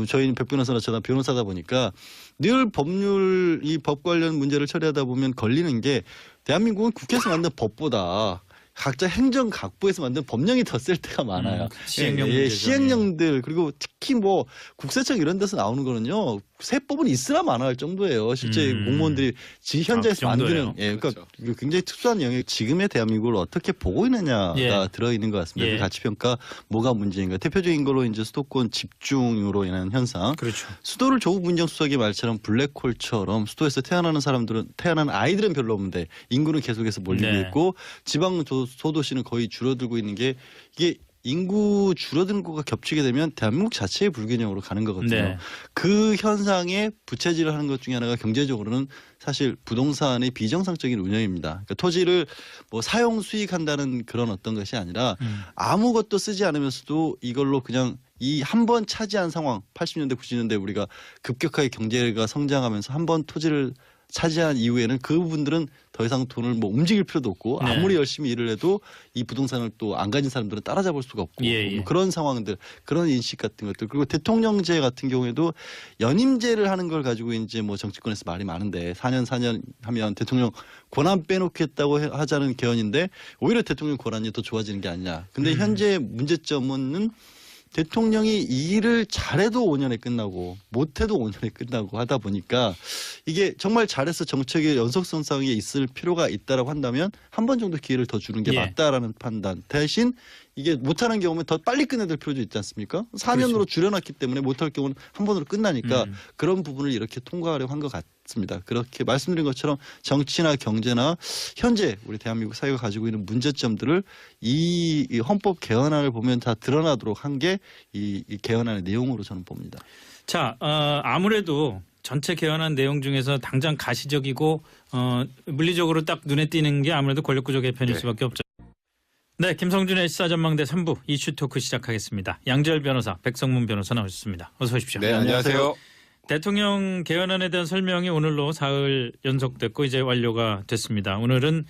Speaker 3: 저희는 백 변호사나 저나 변호사다 보니까 늘 법률 이 법 관련 문제를 처리하다 보면 걸리는 게 대한민국은 국회에서 만든 법보다 각자 행정각부에서 만든 법령이 더 쓸 때가 많아요.
Speaker 1: 시행령 문제죠.
Speaker 3: 시행령들 그리고 특히 뭐 국세청 이런 데서 나오는 거는요. 세법은 있으나 마나할 정도예요. 실제 공무원들이 현장에서
Speaker 1: 그 정도예요.
Speaker 3: 만드는 그러니까
Speaker 2: 그렇죠.
Speaker 3: 굉장히 특수한 영역 지금의 대한민국을 어떻게 보고 있느냐가
Speaker 1: 예.
Speaker 3: 들어있는 것 같습니다.
Speaker 1: 예.
Speaker 3: 그 가치평가 뭐가 문제인가. 대표적인 걸로 이제 수도권 집중으로 인한 현상.
Speaker 1: 그렇죠.
Speaker 3: 수도를 조국 민정수석의 말처럼 블랙홀처럼 수도에서 태어나는 아이들은 별로 없는데 인구는 계속해서 몰리고
Speaker 1: 네.
Speaker 3: 있고 지방 소도시는 거의 줄어들고 있는 게 이게 인구 줄어드는 것과 겹치게 되면 대한민국 자체의 불균형으로 가는 거거든요.
Speaker 1: 네.
Speaker 3: 그 현상에 부채질을 하는 것 중에 하나가 경제적으로는 사실 부동산의 비정상적인 운영입니다. 그러니까 토지를 뭐 사용 수익한다는 그런 어떤 것이 아니라 아무것도 쓰지 않으면서도 이걸로 그냥 이 한 번 차지한 상황 80년대 90년대 우리가 급격하게 경제가 성장하면서 한 번 토지를 차지한 이후에는 그 부분들은 더 이상 돈을 뭐 움직일 필요도 없고
Speaker 1: 네.
Speaker 3: 아무리 열심히 일을 해도 이 부동산을 또 안 가진 사람들은 따라잡을 수가 없고
Speaker 1: 예.
Speaker 3: 뭐 그런 상황들 그런 인식 같은 것들 그리고 대통령제 같은 경우에도 연임제를 하는 걸 가지고 이제 뭐 정치권에서 말이 많은데 4년 하면 대통령 권한 빼놓겠다고 하자는 개헌인데 오히려 대통령 권한이 더 좋아지는 게 아니냐. 근데 현재 문제점은 대통령이 이 일을 잘해도 5년에 끝나고 못해도 5년에 끝나고 하다 보니까 이게 정말 잘해서 정책의 연속성상에 있을 필요가 있다라고 한다면 한 번 정도 기회를 더 주는 게
Speaker 1: 예.
Speaker 3: 맞다라는 판단. 대신 이게 못하는 경우면 더 빨리 끝내야 될 필요도 있지 않습니까? 4년으로 줄여놨기 때문에 못할 경우는 한 번으로 끝나니까 그런 부분을 이렇게 통과하려고 한 것 같습니다. 그렇게 말씀드린 것처럼 정치나 경제나 현재 우리 대한민국 사회가 가지고 있는 문제점들을 이 헌법 개헌안을 보면 다 드러나도록 한 게 이 개헌안의 내용으로 저는 봅니다.
Speaker 1: 자, 아무래도 전체 개헌안 내용 중에서 당장 가시적이고 물리적으로 딱 눈에 띄는 게 아무래도 권력구조 개편일
Speaker 2: 네.
Speaker 1: 수밖에 없죠. 네, 김성준의 시사전망대 3부 이슈 토크 시작하겠습니다. 양지열 변호사, 백성문 변호사 나오셨습니다. 어서 오십시오.
Speaker 2: 네, 안녕하세요.
Speaker 1: 대통령 개헌안에 대한 설명이 오늘로 사흘 연속됐고 이제 완료가 됐습니다. 오늘은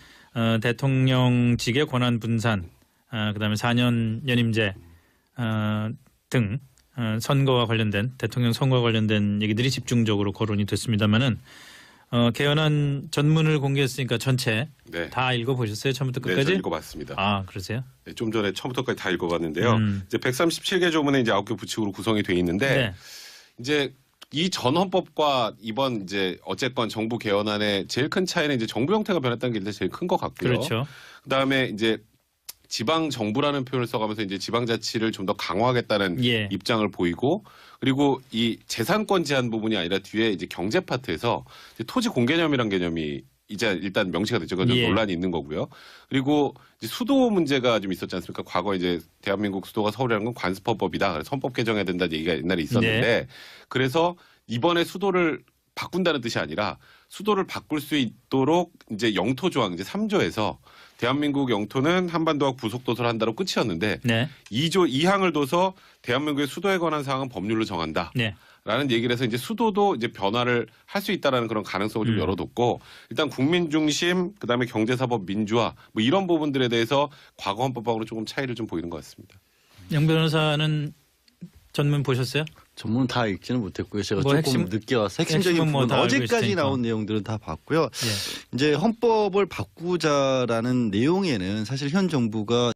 Speaker 1: 대통령직의 권한 분산, 그다음에 4년 연임제 등 선거와 관련된 대통령 선거와 관련된 얘기들이 집중적으로 거론이 됐습니다만은 개헌안 전문을 공개했으니까 전체
Speaker 2: 네.
Speaker 1: 다 읽어보셨어요? 처음부터
Speaker 2: 네,
Speaker 1: 끝까지?
Speaker 2: 저 읽어봤습니다.
Speaker 1: 아, 그러세요?
Speaker 2: 네, 좀 전에 처음부터까지 다 읽어봤는데요. 이제 137개 조문에 이제 9개 부칙으로 구성이 돼 있는데
Speaker 1: 네.
Speaker 2: 이제 이 전 헌법과 이번 이제 어쨌건 정부 개헌안의 제일 큰 차이는 이제 정부 형태가 변했다는 게 일단 제일 큰 것 같고요.
Speaker 1: 그렇죠.
Speaker 2: 그다음에 이제 지방 정부라는 표현을 써가면서 이제 지방자치를 좀 더 강화하겠다는
Speaker 1: 예.
Speaker 2: 입장을 보이고 그리고 이 재산권 제한 부분이 아니라 뒤에 이제 경제 파트에서 이제 토지 공개념이란 개념이 이제 일단 명시가 됐죠. 그건 좀
Speaker 1: 예.
Speaker 2: 논란이 있는 거고요. 그리고 이제 수도 문제가 좀 있었지 않습니까? 과거 이제 대한민국 수도가 서울이라는 건 관습헌법이다. 그래서 헌법 개정해야 된다는 얘기가 옛날에 있었는데
Speaker 1: 네.
Speaker 2: 그래서 이번에 수도를 바꾼다는 뜻이 아니라 수도를 바꿀 수 있도록 이제 영토 조항 이제 3조에서 대한민국 영토는 한반도와 부속도서를 한다로 끝이었는데
Speaker 1: 네.
Speaker 2: 2조 2항을 둬서 대한민국의 수도에 관한 사항은 법률로 정한다.
Speaker 1: 네.
Speaker 2: 라는 얘기를 해서 이제 수도도 이제 변화를 할 수 있다라는 그런 가능성을 좀 열어뒀고 일단 국민 중심 그다음에 경제사법 민주화 뭐 이런 부분들에 대해서 과거 헌법하고는 조금 차이를 좀 보이는 것 같습니다.
Speaker 1: 양 변호사는 전문 보셨어요?
Speaker 3: 전문 다 읽지는 못했고요. 제가
Speaker 1: 뭐
Speaker 3: 조금
Speaker 1: 핵심-
Speaker 3: 늦게 와서 핵심적인
Speaker 1: 핵심은 뭐
Speaker 3: 부분
Speaker 1: 다 알고
Speaker 3: 어제까지
Speaker 1: 있으니까.
Speaker 3: 나온 내용들은 다 봤고요.
Speaker 1: 예.
Speaker 3: 이제 헌법을 바꾸자라는 내용에는 사실 현 정부가